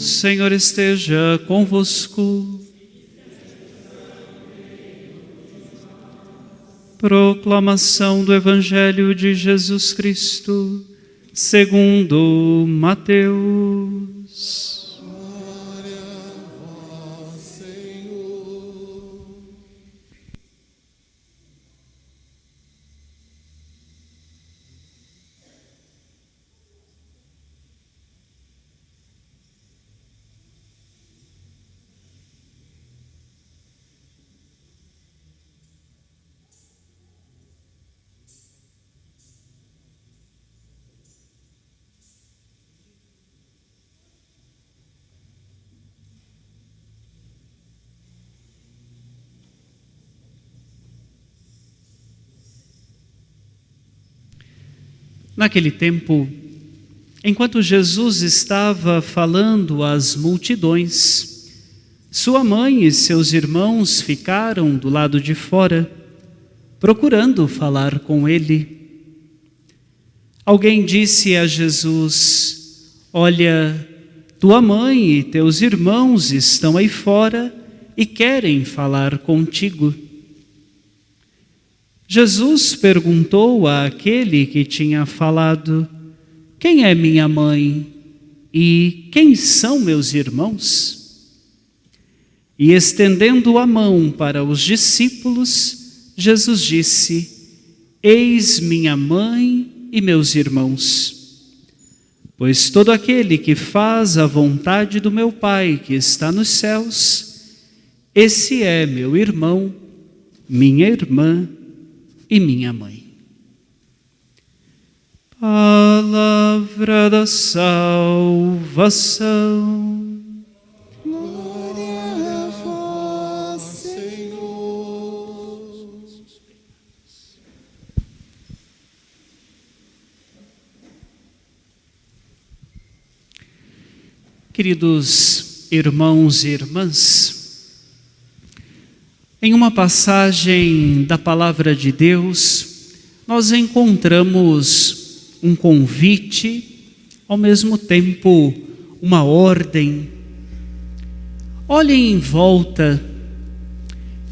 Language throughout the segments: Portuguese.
Senhor esteja convosco. Proclamação do Evangelho de Jesus Cristo, segundo Mateus. Glória a vós, Senhor. Naquele tempo, enquanto Jesus estava falando às multidões, sua mãe e seus irmãos ficaram do lado de fora, procurando falar com ele. Alguém disse a Jesus: "Olha, tua mãe e teus irmãos estão aí fora e querem falar contigo." Jesus perguntou àquele que tinha falado: "Quem é minha mãe e quem são meus irmãos?" E estendendo a mão para os discípulos, Jesus disse: "Eis minha mãe e meus irmãos. Pois todo aquele que faz a vontade do meu Pai que está nos céus, esse é meu irmão, minha irmã e minha mãe." Palavra da salvação. Glória a vós, Senhor. Queridos irmãos e irmãs, em uma passagem da Palavra de Deus, nós encontramos um convite, ao mesmo tempo uma ordem. Olhem em volta,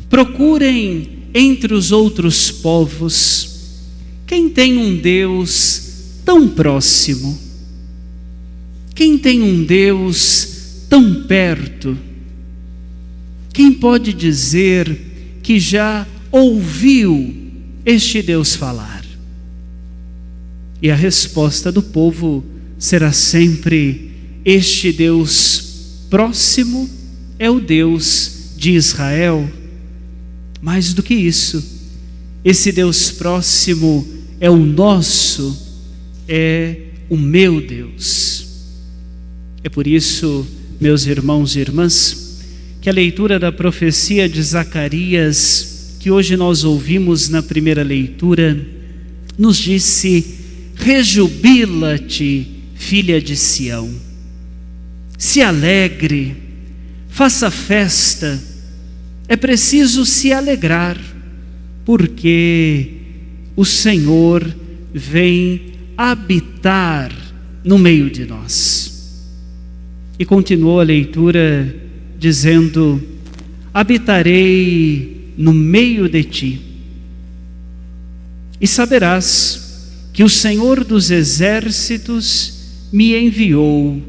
procurem entre os outros povos quem tem um Deus tão próximo, quem tem um Deus tão perto. Quem pode dizer que já ouviu este Deus falar? E a resposta do povo será sempre: este Deus próximo é o Deus de Israel. Mais do que isso, esse Deus próximo é o nosso, é o meu Deus. É por isso, meus irmãos e irmãs, que a leitura da profecia de Zacarias, que hoje nós ouvimos na primeira leitura, nos disse: rejubila-te, filha de Sião, se alegre, faça festa. É preciso se alegrar, porque o Senhor vem habitar no meio de nós. E continuou a leitura dizendo: habitarei no meio de ti, e saberás que o Senhor dos exércitos me enviou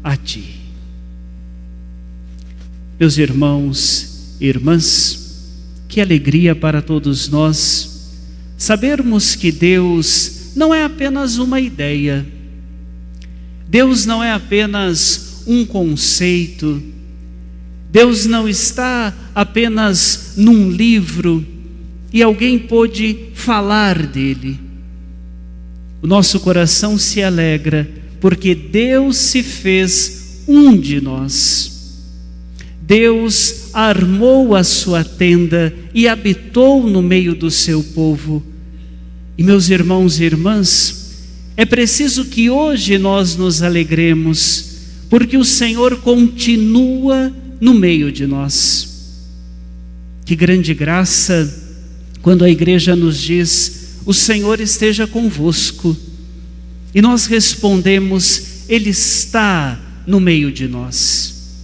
a ti. Meus irmãos e irmãs, que alegria para todos nós sabermos que Deus não é apenas uma ideia, Deus não é apenas um conceito, Deus não está apenas num livro e alguém pôde falar dele. O nosso coração se alegra porque Deus se fez um de nós. Deus armou a sua tenda e habitou no meio do seu povo. E meus irmãos e irmãs, é preciso que hoje nós nos alegremos, porque o Senhor continua no meio de nós. Que grande graça quando a igreja nos diz: o Senhor esteja convosco. E nós respondemos: Ele está no meio de nós.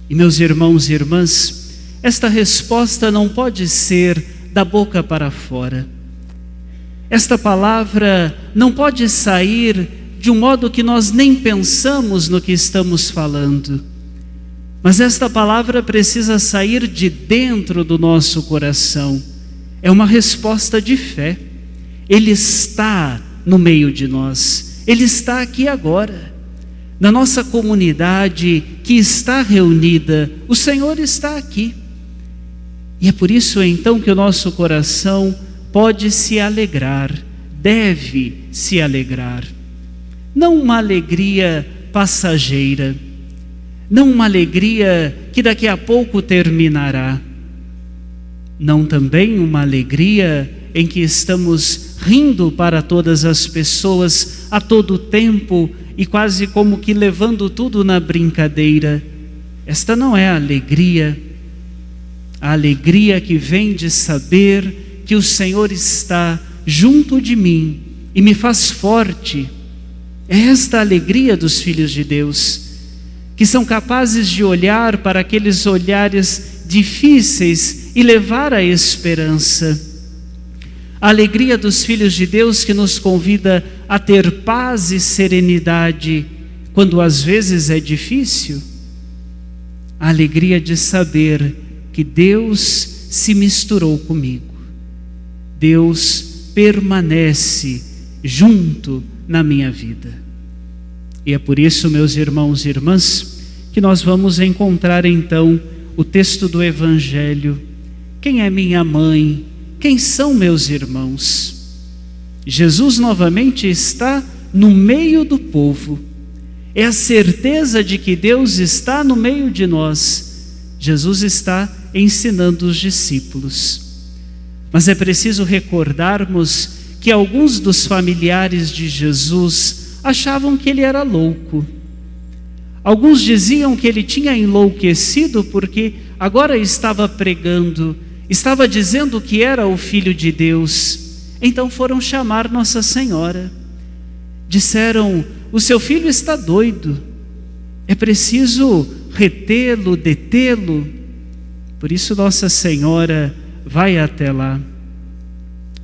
E meus irmãos e irmãs, esta resposta não pode ser da boca para fora. Esta palavra não pode sair de um modo que nós nem pensamos no que estamos falando. Mas esta palavra precisa sair de dentro do nosso coração. É uma resposta de fé. Ele está no meio de nós. Ele está aqui agora. Na nossa comunidade que está reunida, o Senhor está aqui. E é por isso então que o nosso coração pode se alegrar, deve se alegrar. Não uma alegria passageira, não uma alegria que daqui a pouco terminará, não também uma alegria em que estamos rindo para todas as pessoas a todo tempo e quase como que levando tudo na brincadeira. Esta não é a alegria que vem de saber que o Senhor está junto de mim e me faz forte. É esta a alegria dos filhos de Deus, que são capazes de olhar para aqueles olhares difíceis e levar a esperança. A alegria dos filhos de Deus que nos convida a ter paz e serenidade quando às vezes é difícil. A alegria de saber que Deus se misturou comigo. Deus permanece junto na minha vida. E é por isso, meus irmãos e irmãs, que nós vamos encontrar então o texto do Evangelho. Quem é minha mãe? Quem são meus irmãos? Jesus novamente está no meio do povo. É a certeza de que Deus está no meio de nós. Jesus está ensinando os discípulos. Mas é preciso recordarmos que alguns dos familiares de Jesus achavam que ele era louco. Alguns diziam que ele tinha enlouquecido porque agora estava pregando, estava dizendo que era o Filho de Deus. Então foram chamar Nossa Senhora. Disseram: o seu filho está doido, é preciso retê-lo, detê-lo. Por isso Nossa Senhora vai até lá.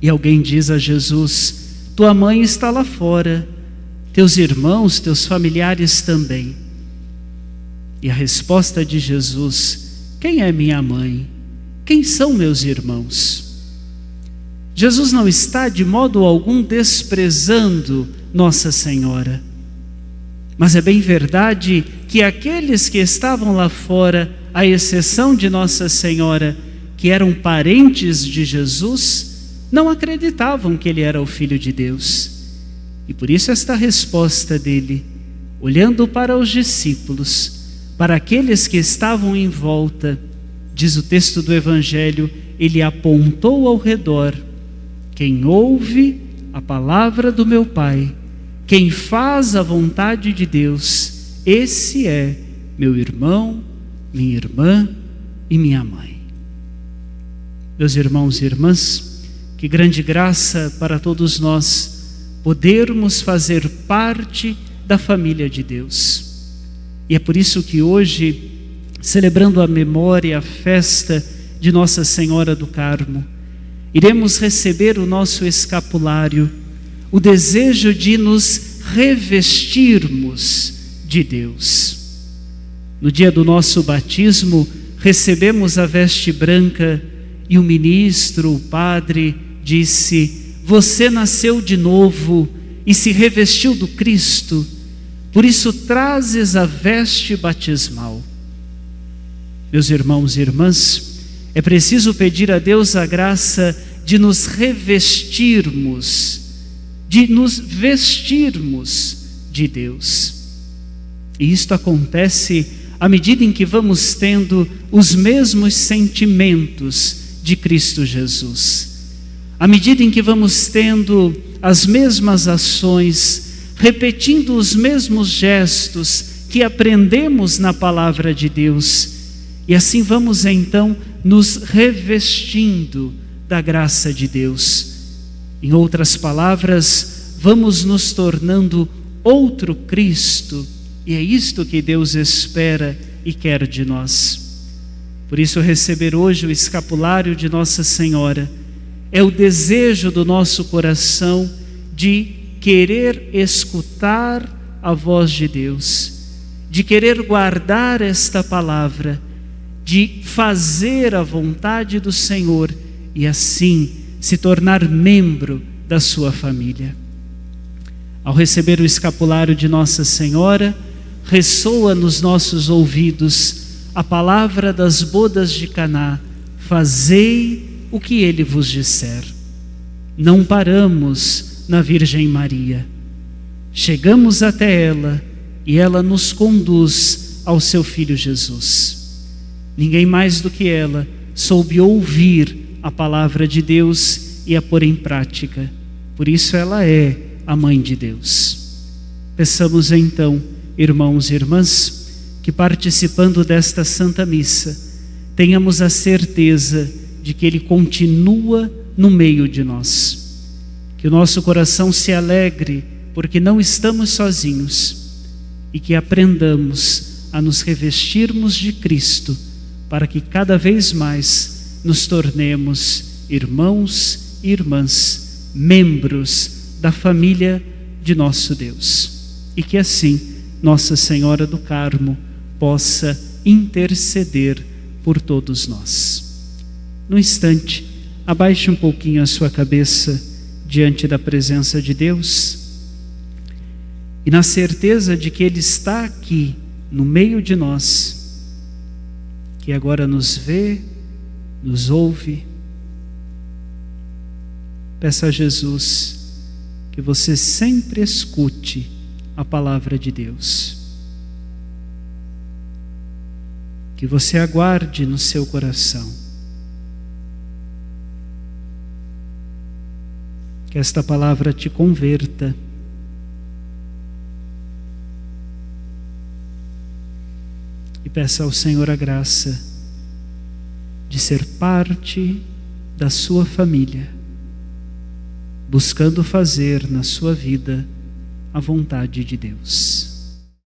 E alguém diz a Jesus: tua mãe está lá fora, teus irmãos, teus familiares também. E a resposta de Jesus: quem é minha mãe? Quem são meus irmãos? Jesus não está de modo algum desprezando Nossa Senhora. Mas é bem verdade que aqueles que estavam lá fora, à exceção de Nossa Senhora, que eram parentes de Jesus, não acreditavam que ele era o Filho de Deus. E por isso esta resposta dele, olhando para os discípulos, para aqueles que estavam em volta, diz o texto do Evangelho, ele apontou ao redor: quem ouve a palavra do meu Pai, quem faz a vontade de Deus, esse é meu irmão, minha irmã e minha mãe. Meus irmãos e irmãs, que grande graça para todos nós podermos fazer parte da família de Deus. E é por isso que hoje, celebrando a memória, a festa de Nossa Senhora do Carmo, iremos receber o nosso escapulário, o desejo de nos revestirmos de Deus. No dia do nosso batismo, recebemos a veste branca e o ministro, o padre, disse: você nasceu de novo e se revestiu do Cristo, por isso trazes a veste batismal. Meus irmãos e irmãs, é preciso pedir a Deus a graça de nos revestirmos, de nos vestirmos de Deus. E isto acontece à medida em que vamos tendo os mesmos sentimentos de Cristo Jesus. À medida em que vamos tendo as mesmas ações, repetindo os mesmos gestos que aprendemos na palavra de Deus, e assim vamos então nos revestindo da graça de Deus. Em outras palavras, vamos nos tornando outro Cristo E é isto que Deus espera e quer de nós. Por isso, receber hoje o escapulário de Nossa Senhora é o desejo do nosso coração de querer escutar a voz de Deus, de querer guardar esta palavra, de fazer a vontade do Senhor e assim se tornar membro da sua família. Ao receber o escapulário de Nossa Senhora, ressoa nos nossos ouvidos a palavra das bodas de Caná: fazei o que ele vos disser. Não paramos na Virgem Maria. Chegamos até ela e ela nos conduz ao seu Filho Jesus. Ninguém mais do que ela soube ouvir a palavra de Deus e a pôr em prática. Por isso ela é a Mãe de Deus. Peçamos então, irmãos e irmãs, que participando desta Santa Missa, tenhamos a certeza de que Ele continua no meio de nós. Que o nosso coração se alegre porque não estamos sozinhos e que aprendamos a nos revestirmos de Cristo para que cada vez mais nos tornemos irmãos e irmãs, membros da família de nosso Deus. E que assim Nossa Senhora do Carmo possa interceder por todos nós. No instante, abaixe um pouquinho a sua cabeça diante da presença de Deus e na certeza de que Ele está aqui no meio de nós, que agora nos vê, nos ouve. Peça a Jesus que você sempre escute a palavra de Deus, que você aguarde no seu coração, que esta palavra te converta, e peça ao Senhor a graça de ser parte da sua família, buscando fazer na sua vida a vontade de Deus.